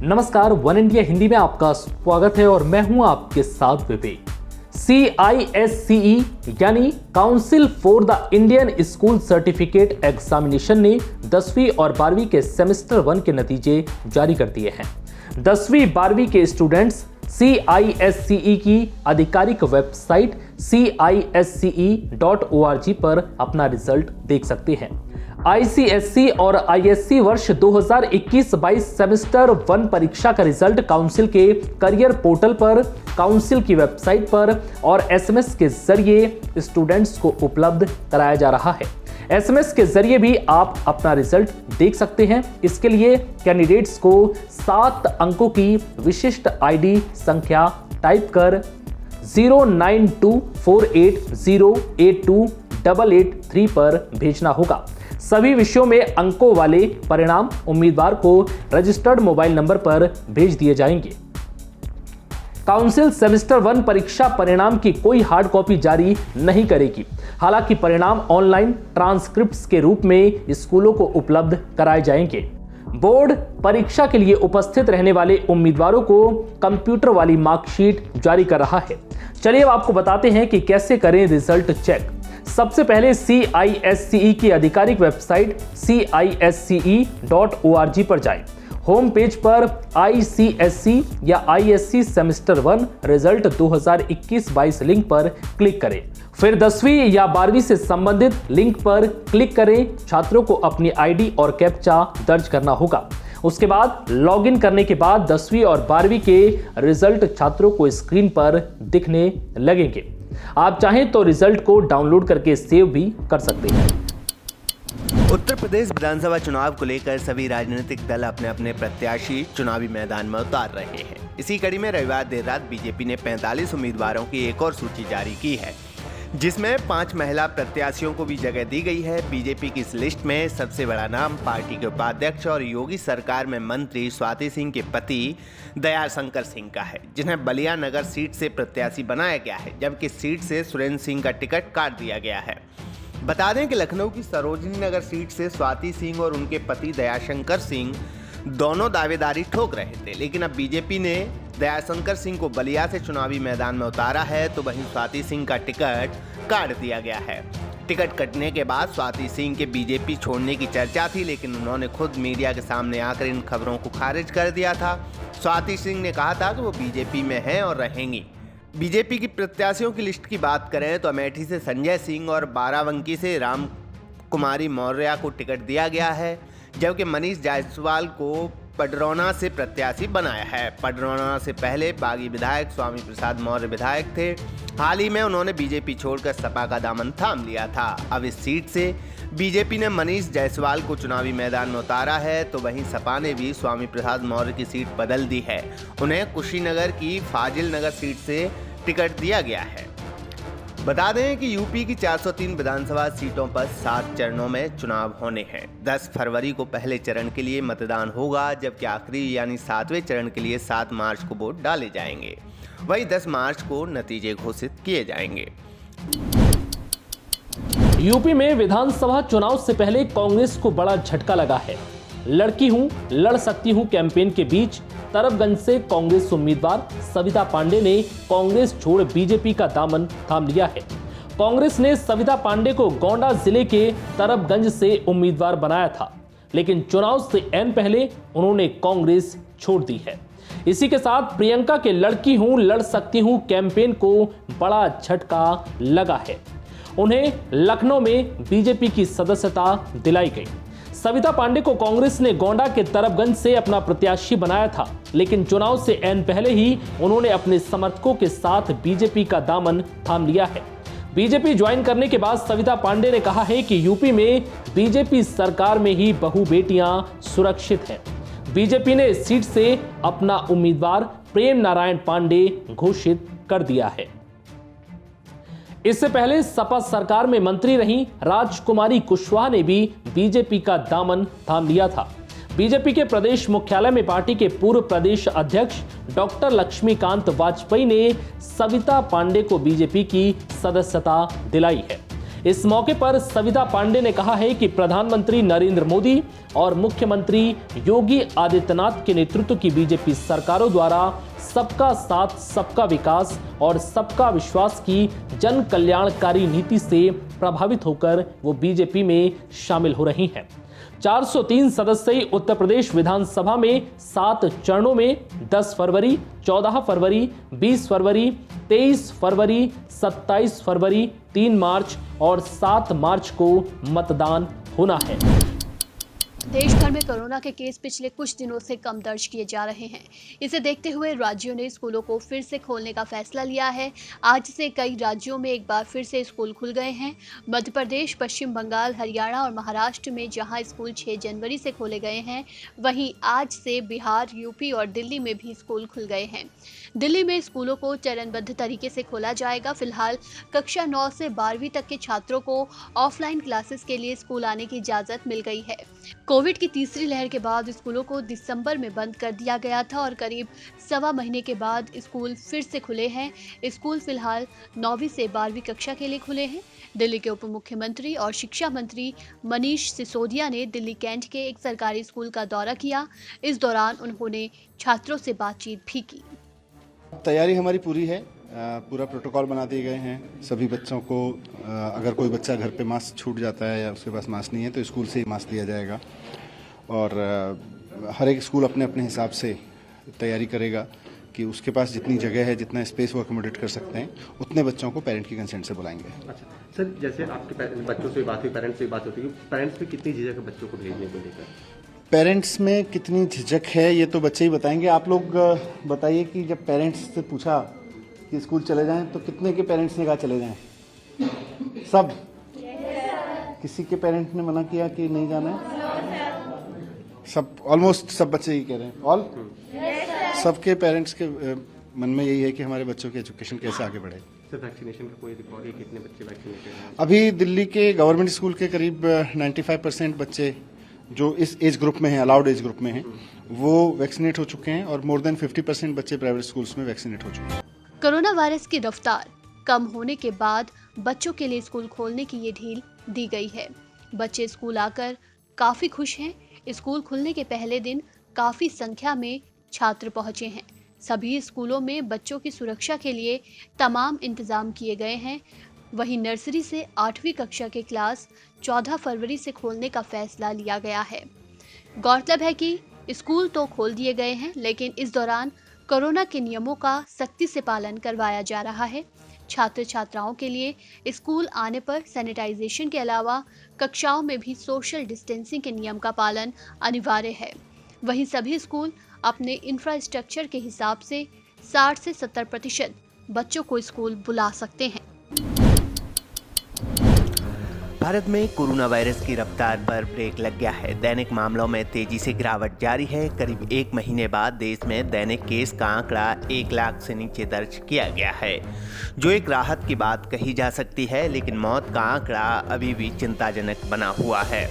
नमस्कार, one India Hindi में आपका स्वागत है और मैं हूं आपके साथ विवेक। CISCE यानी council for the Indian school certificate examination ने 10वीं और 12वीं के सेमेस्टर 1 के नतीजे जारी कर दिए हैं। 10वीं 12वीं के स्टूडेंट्स CISCE की आधिकारिक वेबसाइट CISCE.org पर अपना रिजल्ट देख सकते हैं। ICSE और ISC वर्ष 2021-22 सेमेस्टर 1 परीक्षा का रिजल्ट काउंसिल के करियर पोर्टल पर, काउंसिल की वेबसाइट पर और SMS के जरिए स्टूडेंट्स को उपलब्ध कराया जा रहा है। SMS के जरिए भी आप अपना रिजल्ट देख सकते हैं। इसके लिए कैंडिडेट्स को 7 अंकों की विशिष्ट ID संख्या टाइप कर 092480828883 पर भेजना होगा। सभी विषयों में अंकों वाले परिणाम उम्मीदवार को रजिस्टर्ड मोबाइल नंबर पर भेज दिए जाएंगे। काउंसिल सेमेस्टर 1 परीक्षा परिणाम की कोई हार्ड कॉपी जारी नहीं करेगी। हालांकि परिणाम ऑनलाइन ट्रांसक्रिप्ट्स के रूप में स्कूलों को उपलब्ध कराए जाएंगे। बोर्ड परीक्षा के लिए उपस्थित रहने वाले उम्मीदवारों को कंप्यूटर वाली मार्कशीट जारी कर रहा है। चलिए अब आपको बताते हैं कि कैसे करें रिजल्ट चेक। सबसे पहले CISCE की आधिकारिक वेबसाइट CISCE.org पर जाएं। होम पेज पर ICSE या ISC सेमेस्टर 1 रिजल्ट 2021-22 लिंक पर क्लिक करें। फिर 10वीं या 12वीं से संबंधित लिंक पर क्लिक करें। छात्रों को अपनी ID और कैप्चा दर्ज करना होगा। उसके बाद लॉगिन करने के बाद 10वीं और 12वीं के रिजल्ट छात्रों को स्क्रीन पर दिखने लगेंगे। आप चाहें तो रिजल्ट को डाउनलोड करके सेव भी कर सकते हैं। उत्तर प्रदेश विधानसभा चुनाव को लेकर सभी राजनीतिक दल अपने अपने प्रत्याशी चुनावी मैदान में उतार रहे हैं। इसी कड़ी में रविवार देर रात बीजेपी ने 45 उम्मीदवारों की एक और सूची जारी की है, जिसमें 5 महिला प्रत्याशियों को भी जगह दी गई है। बीजेपी की इस लिस्ट में सबसे बड़ा नाम पार्टी के उपाध्यक्ष और योगी सरकार में मंत्री स्वाति सिंह के पति दयाशंकर सिंह का है, जिन्हें बलिया नगर सीट से प्रत्याशी बनाया गया है, जबकि सीट से सुरेंद्र सिंह का टिकट काट दिया गया है। बता दें कि लखनऊ की सरोजनी नगर सीट से स्वाति सिंह और उनके पति दयाशंकर सिंह दोनों दावेदारी ठोक रहे थे, लेकिन अब बीजेपी ने दयाशंकर सिंह को बलिया से चुनावी मैदान में उतारा है, तो वहीं स्वाति सिंह का टिकट काट दिया गया है। टिकट कटने के बाद स्वाति सिंह के बीजेपी छोड़ने की चर्चा थी, लेकिन उन्होंने खुद मीडिया के सामने आकर इन खबरों को खारिज कर दिया था। स्वाति सिंह ने कहा था कि वो बीजेपी में हैं और रहेंगी। बीजेपी की प्रत्याशियों की लिस्ट की बात करें तो अमेठी से संजय सिंह और बाराबंकी से राम कुमारी मौर्य को टिकट दिया गया है, जबकि मनीष जायसवाल को पडरौना से प्रत्याशी बनाया है। पडरौना से पहले बागी विधायक स्वामी प्रसाद मौर्य विधायक थे। हाल ही में उन्होंने बीजेपी छोड़कर सपा का दामन थाम लिया था। अब इस सीट से बीजेपी ने मनीष जायसवाल को चुनावी मैदान में उतारा है, तो वहीं सपा ने भी स्वामी प्रसाद मौर्य की सीट बदल दी है। उन्हें कुशीनगर की फाजिल नगर सीट से टिकट दिया गया है। बता दें कि यूपी की 403 विधानसभा सीटों पर 7 चरणों में चुनाव होने हैं। 10 फरवरी को पहले चरण के लिए मतदान होगा, जबकि आखिरी यानी 7वें चरण के लिए 7 मार्च को वोट डाले जाएंगे। वहीं 10 मार्च को नतीजे घोषित किए जाएंगे। यूपी में विधानसभा चुनाव से पहले कांग्रेस को बड़ा झटका लगा है। लड़की हूं, लड़ सकती हूं कैंपेन के बीच तरबगंज से कांग्रेस उम्मीदवार सविता पांडे ने कांग्रेस छोड़ बीजेपी का दामन थाम लिया है। कांग्रेस ने सविता पांडे को गोंडा जिले के तरबगंज से उम्मीदवार बनाया था, लेकिन चुनाव से ऐन पहले उन्होंने कांग्रेस छोड़ दी है। इसी के साथ प्रियंका के लड़की हूं, लड़ सकती हूं कैंपेन को बड़ा झटका लगा है। उन्हें लखनऊ में बीजेपी की सदस्यता दिलाई गई। सविता पांडे को कांग्रेस ने गोंडा के तरबगंज से अपना प्रत्याशी बनाया था, लेकिन चुनाव से ऐन पहले ही उन्होंने अपने समर्थकों के साथ बीजेपी का दामन थाम लिया है। बीजेपी ज्वाइन करने के बाद सविता पांडे ने कहा है कि यूपी में बीजेपी सरकार में ही बहु बेटियां सुरक्षित हैं। बीजेपी ने इस सीट से अपना उम्मीदवार प्रेम नारायण पांडे घोषित कर दिया है। इससे पहले सपा सरकार में मंत्री रही राजकुमारी कुशवाहा ने भी बीजेपी का दामन थाम लिया था। बीजेपी के प्रदेश मुख्यालय में पार्टी के पूर्व प्रदेश अध्यक्ष डॉक्टर लक्ष्मीकांत वाजपेयी ने सविता पांडे को बीजेपी की सदस्यता दिलाई है। इस मौके पर सविता पांडे ने कहा है कि प्रधानमंत्री नरेंद्र मोदी और मुख्यमंत्री योगी आदित्यनाथ के नेतृत्व की बीजेपी सरकारों द्वारा सबका साथ, सबका विकास और सबका विश्वास की जन कल्याणकारी नीति से प्रभावित होकर वो बीजेपी में शामिल हो रही हैं। 403 सदस्यीय उत्तर प्रदेश विधानसभा में 7 चरणों में 10 फरवरी, 14 फरवरी, 20 फरवरी, 23 फरवरी, 27 फरवरी, 3 मार्च और 7 मार्च को मतदान होना है। देश भर में कोरोना के केस पिछले कुछ दिनों से कम दर्ज किए जा रहे हैं। इसे देखते हुए राज्यों ने स्कूलों को फिर से खोलने का फैसला लिया है। आज से कई राज्यों में एक बार फिर से स्कूल खुल गए हैं। मध्य प्रदेश, पश्चिम बंगाल, हरियाणा और महाराष्ट्र में जहां स्कूल 6 जनवरी से खोले गए हैं, वहीं आज से बिहार, यूपी और दिल्ली में भी स्कूल खुल गए हैं। दिल्ली में स्कूलों को चरणबद्ध तरीके से खोला जाएगा। फिलहाल कक्षा 9 से 12वीं तक के छात्रों को ऑफलाइन क्लासेस के लिए स्कूल आने की इजाजत मिल गई है। कोविड की तीसरी लहर के बाद स्कूलों को दिसंबर में बंद कर दिया गया था और करीब 1.25 महीने के बाद स्कूल फिर से खुले हैं। स्कूल फिलहाल 9वीं से 12वीं कक्षा के लिए खुले हैं। दिल्ली के उप मुख्यमंत्री और शिक्षा मंत्री मनीष सिसोदिया ने दिल्ली कैंट के एक सरकारी स्कूल का दौरा किया। इस दौरान उन्होंने छात्रों से बातचीत भी की। तैयारी हमारी पूरी है, पूरा प्रोटोकॉल बना दिए गए हैं। सभी बच्चों को अगर कोई बच्चा घर पे मास्क छूट जाता है या उसके पास मास्क नहीं है तो स्कूल से ही मास्क दिया जाएगा और हर एक स्कूल अपने अपने हिसाब से तैयारी करेगा कि उसके पास जितनी जगह है, जितना स्पेस वो अकोमोडेट कर सकते हैं, उतने बच्चों को पेरेंट की कंसेंट से बुलाएंगे। अच्छा सर, जैसे आपके बच्चों से बात हुई, पेरेंट्स से बात होती है, पेरेंट्स में कितनी झिझक है बच्चों को भेजने को लेकर? पेरेंट्स में कितनी झिझक है ये तो बच्चे ही बताएंगे। आप लोग बताइए कि जब पेरेंट्स से पूछा कि स्कूल चले जाएं तो कितने के पेरेंट्स ने कहा चले जाएं? सब? किसी के पेरेंट्स ने मना किया कि नहीं जाना है? सब, ऑलमोस्ट सब बच्चे ही कह रहे हैं। ऑल सबके पेरेंट्स के मन में यही है कि हमारे बच्चों की एजुकेशन कैसे आगे बढ़े। सर, वैक्सीनेशन का कोई रिकॉर्ड है, कितने बच्चे वैक्सीनेटेड हैं? अभी दिल्ली के गवर्नमेंट स्कूल के करीब 95% बच्चे जो इस एज ग्रुप में हैं, अलाउड एज ग्रुप में हैं, वो वैक्सीनेट हो चुके हैं और मोर देन 50% बच्चे प्राइवेट स्कूल्स में वैक्सीनेट हो चुके हैं। कोरोना वायरस की रफ्तार कम होने के बाद बच्चों के लिए स्कूल खोलने की ये ढील दी गई है। बच्चे स्कूल आकर काफी खुश हैं। स्कूल खुलने के पहले दिन काफी संख्या में छात्र पहुंचे हैं। सभी स्कूलों में बच्चों की सुरक्षा के लिए तमाम इंतजाम किए गए हैं। वहीं नर्सरी से 8वीं कक्षा के क्लास 14 फरवरी से खोलने का फैसला लिया गया है। गौरतलब है कि स्कूल तो खोल दिए गए हैं, लेकिन इस दौरान कोरोना के नियमों का सख्ती से पालन करवाया जा रहा है। छात्र छात्राओं के लिए स्कूल आने पर सैनिटाइजेशन के अलावा कक्षाओं में भी सोशल डिस्टेंसिंग के नियम का पालन अनिवार्य है। वहीं सभी स्कूल अपने इंफ्रास्ट्रक्चर के हिसाब से 60 से 70% बच्चों को स्कूल बुला सकते हैं। भारत में कोरोना वायरस की रफ्तार पर ब्रेक लग गया है। दैनिक मामलों में तेजी से गिरावट जारी है। करीब 1 महीने बाद देश में दैनिक केस का आंकड़ा 1 लाख से नीचे दर्ज किया गया है, जो एक राहत की बात कही जा सकती है, लेकिन मौत का आंकड़ा अभी भी चिंताजनक बना हुआ है।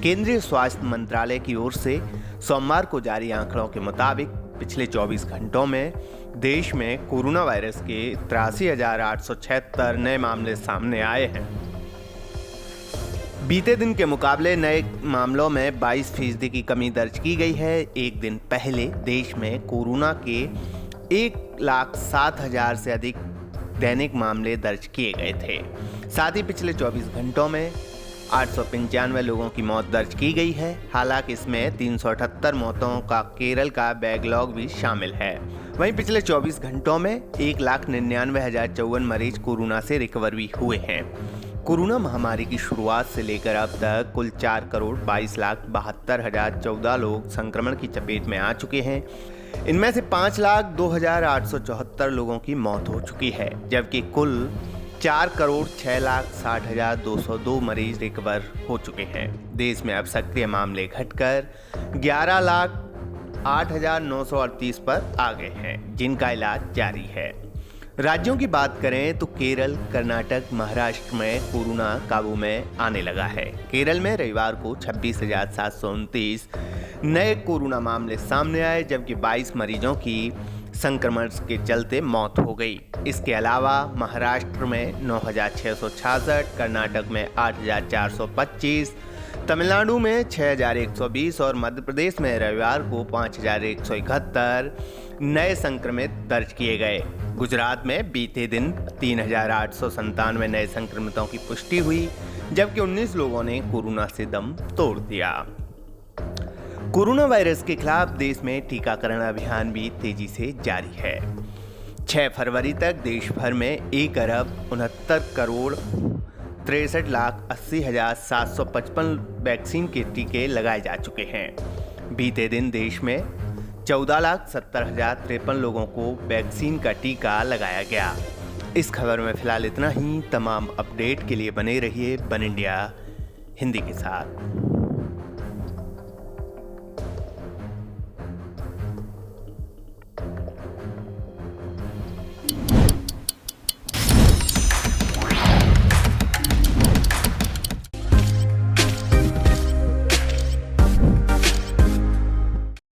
केंद्रीय स्वास्थ्य मंत्रालय की ओर से सोमवार को जारी आंकड़ों के मुताबिक पिछले 24 घंटों में देश में कोरोना वायरस के 83,876 नए मामले सामने आए हैं। बीते दिन के मुकाबले नए मामलों में 22% की कमी दर्ज की गई है। एक दिन पहले देश में कोरोना के 1,07,000 से अधिक दैनिक मामले दर्ज किए गए थे। साथ ही पिछले 24 घंटों में 895 लोगों की मौत दर्ज की गई है। हालांकि इसमें 378 मौतों का केरल का बैकलॉग भी शामिल है। वहीं पिछले 24 घंटों में 1,99,054 मरीज कोरोना से रिकवर भी हुए हैं। कोरोना महामारी की शुरुआत से लेकर अब तक कुल 4,22,72,014 लोग संक्रमण की चपेट में आ चुके हैं। इनमें से 5,02,874 लोगों की मौत हो चुकी है, जबकि कुल 4,06,60,202 मरीज रिकवर हो चुके हैं। देश में अब सक्रिय मामले घटकर 11,08,938 पर आ गए हैं, जिनका इलाज जारी है। राज्यों की बात करें तो केरल, कर्नाटक, महाराष्ट्र में कोरोना काबू में आने लगा है। केरल में रविवार को 26,729 नए कोरोना मामले सामने आए, जबकि 22 मरीजों की संक्रमण के चलते मौत हो गई। इसके अलावा महाराष्ट्र में 9,666, कर्नाटक में 8,425, तमिलनाडु में 6,120 और मध्य प्रदेश में रविवार को 5,171 नए संक्रमित दर्ज किए गए। गुजरात में बीते दिन 3,897 नए संक्रमितों की पुष्टि हुई, जबकि 19 लोगों ने कोरोना से दम तोड़ दिया। कोरोना वायरस के खिलाफ देश में टीकाकरण अभियान भी तेजी से जारी है। 6 फरवरी तक देश भर में 1,69,63,80,755 वैक्सीन के टीके लगाए जा चुके हैं। बीते दिन देश में 14,70,053 लोगों को वैक्सीन का टीका लगाया गया। इस खबर में फिलहाल इतना ही। तमाम अपडेट के लिए बने रहिए वन इंडिया हिंदी के साथ।